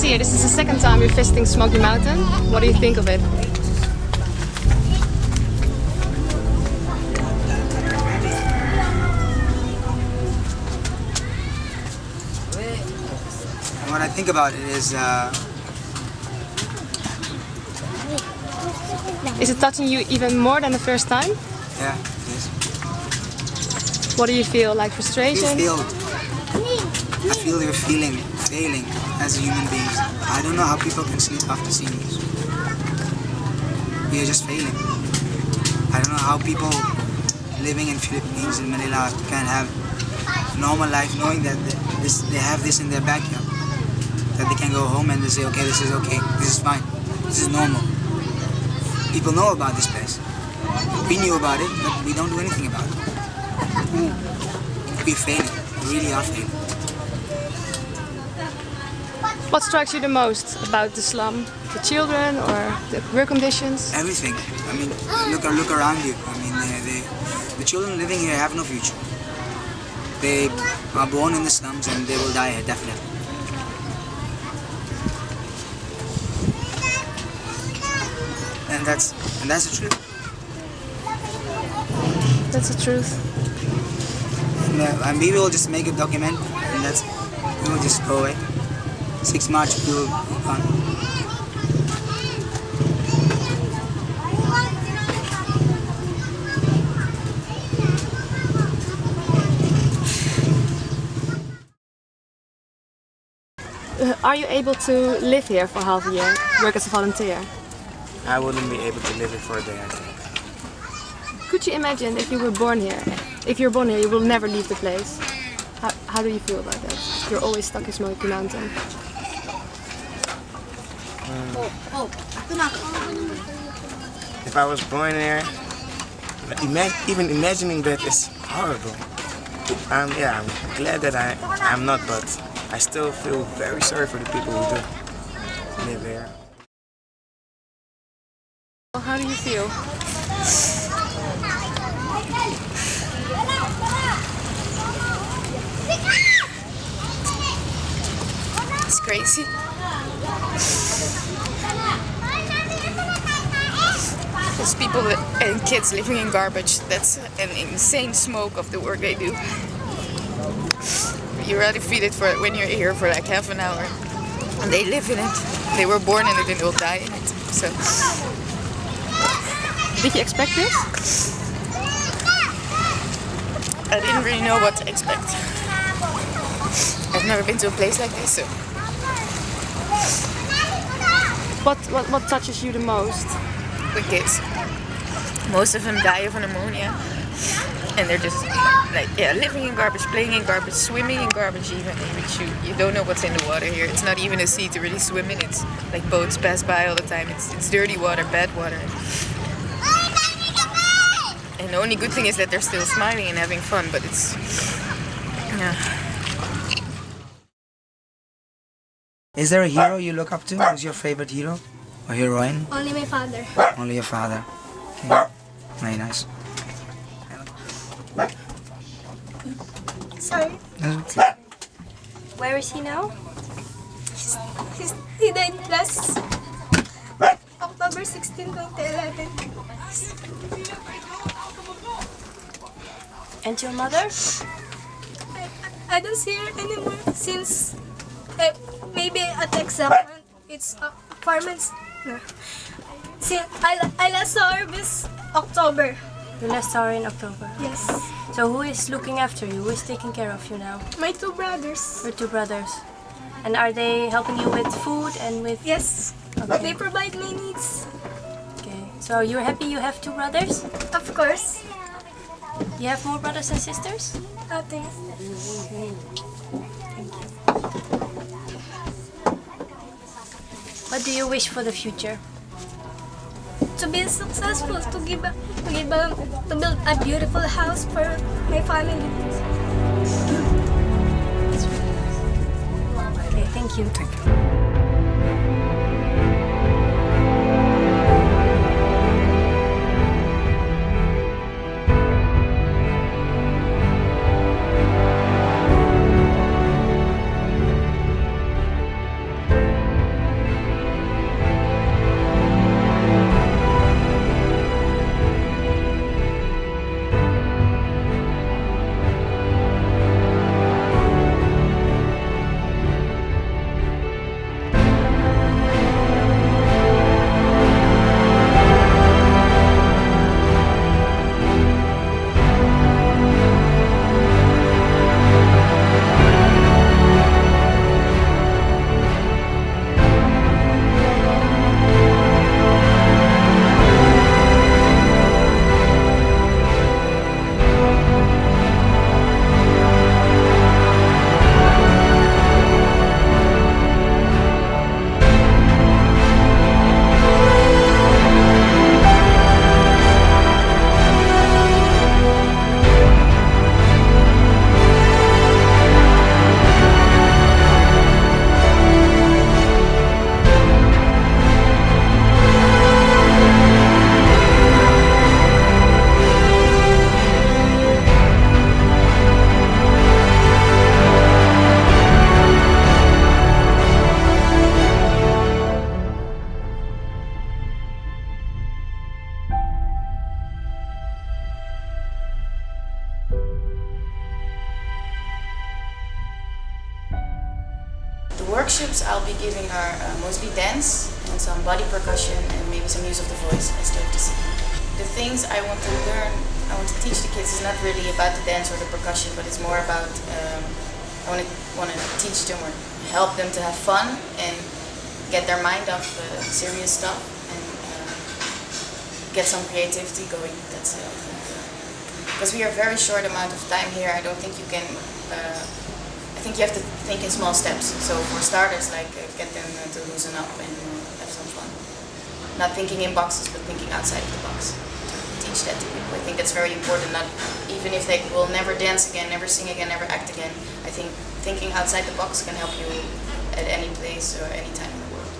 see here, this is the second time you're visiting Smoky Mountain. What do you think of it? What I think about it is it touching you even more than the first time? yeah, it is. What do you feel? Like frustration? I feel you're failing as human beings. I don't know how people can sleep after seeing this. We are just failing. I don't know how people living in Philippines, in Manila, can have normal life knowing that they have this in their backyard. That they can go home and they say, okay, this is fine, this is normal. People know about this place. We knew about it, but we don't do anything about it. We're failing, we really are failing. What strikes you the most about the slum? The children or the work conditions? Everything. I mean, look around you. I mean, the children living here have no future. They are born in the slums and they will die here, definitely. And that's the truth. That's the truth. And we will just make a document, and we will just go away. 6 March, we will be gone. Are you able to live here for half a year, work as a volunteer? I wouldn't be able to live it for a day, I think. Could you imagine if you were born here? If you're born here, you will never leave the place. How do you feel about that? You're always stuck in Smoky Mountain. If I was born there, even imagining that is horrible. I'm glad that I'm not, but I still feel very sorry for the people who do live there. How do you feel? It's crazy. There's people and kids living in garbage. That's an insane smoke of the work they do. You rather feed it for when you're here for like half an hour. And they live in it. They were born in it and they'll die in it. So. Did you expect this? I didn't really know what to expect. I've never been to a place like this, so. What touches you the most? The kids. Most of them die of pneumonia. And they're just like, living in garbage, playing in garbage, swimming in garbage even. Which you don't know what's in the water here. It's not even a sea to really swim in. It's like boats pass by all the time. It's dirty water, bad water. And the only good thing is that they're still smiling and having fun, but it's, Is there a hero you look up to? Who's your favorite hero or heroine? Only my father. Only your father. Okay. Very nice. Sorry. Okay. Where is he now? He died last October 16, 2011. And your mother? I don't see her anymore since maybe at the exact month. It's 4 months. No. Since I last saw her this October. You last saw her in October? Yes. So who is looking after you? Who is taking care of you now? My 2 brothers. Your 2 brothers. And are they helping you with food and with... Yes. Okay. They provide my needs. Okay. So you're happy you have 2 brothers? Of course. You have more brothers and sisters? Nothing. Thank you. What do you wish for the future? To be successful, to build a beautiful house for my family. Okay, thank you. Thank you. The workshops I'll be giving are mostly dance and some body percussion and maybe some use of the voice. I still have to see. The things I want to learn, I want to teach the kids is not really about the dance or the percussion, but it's more about I want to teach them or help them to have fun and get their mind off serious stuff and get some creativity going. That's it. Because we are a very short amount of time here, I don't think you can. I think you have to think in small steps. So for starters, like get them to loosen up and have some fun. Not thinking in boxes, but thinking outside of the box. To teach that to people. I think that's very important. Not even if they will never dance again, never sing again, never act again. I think thinking outside the box can help you at any place or any time in the world.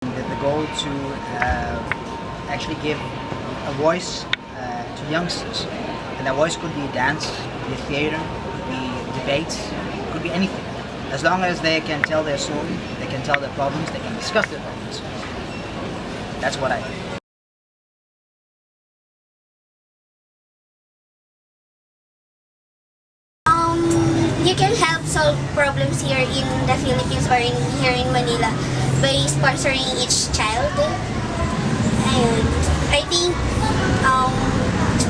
The goal to actually give a voice to youngsters, and that voice could be dance, could be theater, could be debates, could be anything. As long as they can tell their story, they can tell their problems, they can discuss their problems. That's what I think. You can help solve problems here in the Philippines or here in Manila by sponsoring each child. And I think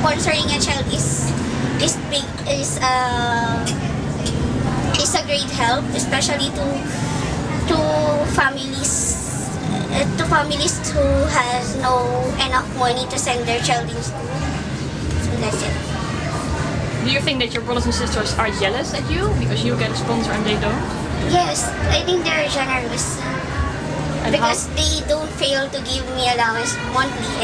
sponsoring a child is a great help, especially to families who has no enough money to send their child in school. So that's it. Do you think that your brothers and sisters are jealous at you because you get a sponsor and they don't? Yes, I think they're generous. And because they don't fail to give me allowance monthly,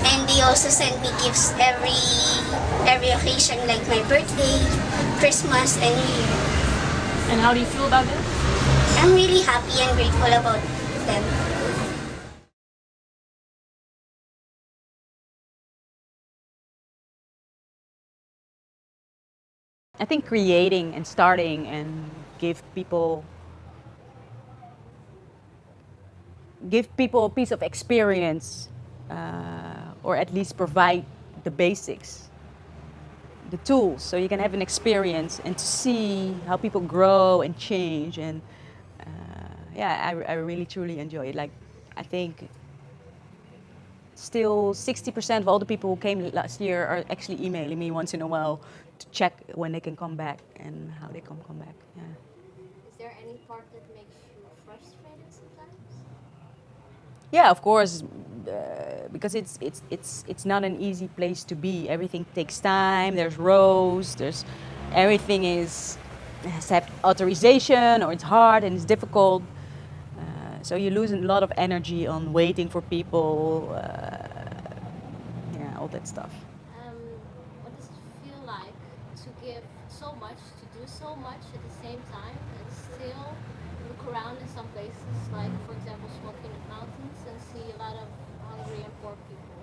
and they also send me gifts every occasion, like my birthday, Christmas, and New Year. And how do you feel about it? I'm really happy and grateful about them. I think creating and starting and give people a piece of experience, or at least provide the basics, the tools, so you can have an experience and to see how people grow and change. And I really truly enjoy it. Like, I think still 60% of all the people who came last year are actually emailing me once in a while to check when they can come back and how they can come back. Yeah. Is there any part that makes you frustrated sometimes? Yeah, of course, because it's not an easy place to be. Everything takes time. There's rows. Everything has to have authorization, or it's hard and it's difficult. So you lose a lot of energy on waiting for people. All that stuff. What does it feel like to give so much, to do so much at the same time, and still look around in some places, like for example Smoky Mountains, and see a lot of hungry and poor people?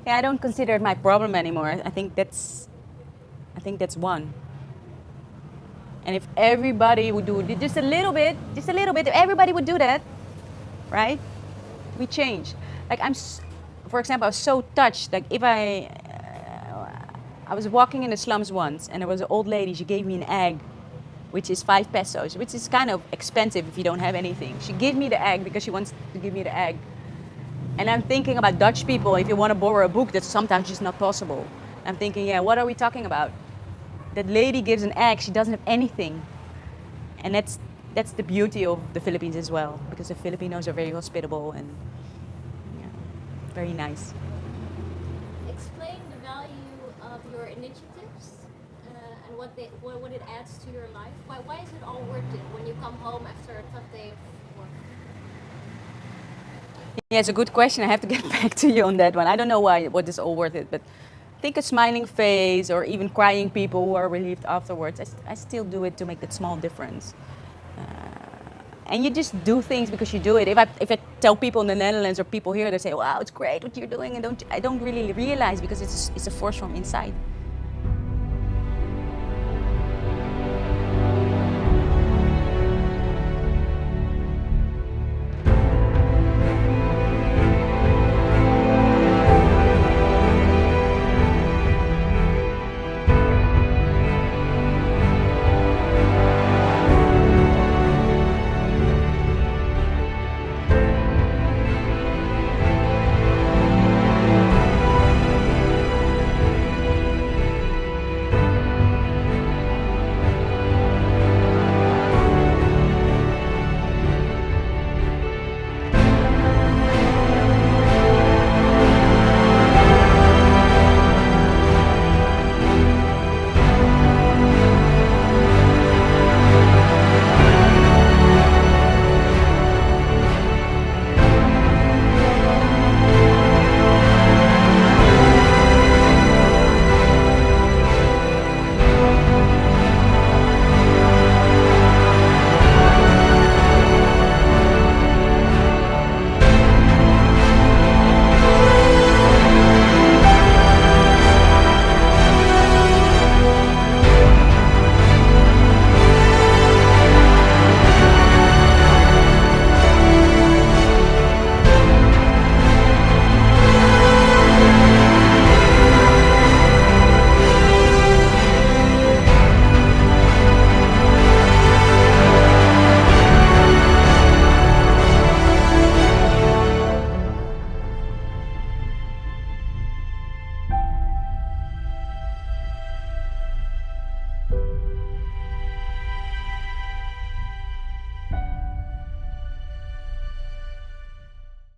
Yeah, I don't consider it my problem anymore. I think that's one. And if everybody would do just a little bit, if everybody would do that, right? We change. Like for example, I was so touched. Like if I was walking in the slums once, and there was an old lady. She gave me an egg, which is 5 pesos, which is kind of expensive if you don't have anything. She gave me the egg because she wants to give me the egg. And I'm thinking about Dutch people. If you want to borrow a book, that's sometimes just not possible. I'm thinking, yeah, what are we talking about? That lady gives an egg. She doesn't have anything, and that's the beauty of the Philippines as well, because the Filipinos are very hospitable and very nice. Explain the value of your initiatives and what it adds to your life. Why is it all worth it when you come home after a tough day of work? Yeah, it's a good question. I have to get back to you on that one. I don't know what is all worth it, but I think a smiling face or even crying people who are relieved afterwards, I still do it to make that small difference. And you just do things because you do it. If I tell people in the Netherlands or people here, they say, wow, it's great what you're doing, and I don't really realize, because it's a force from inside.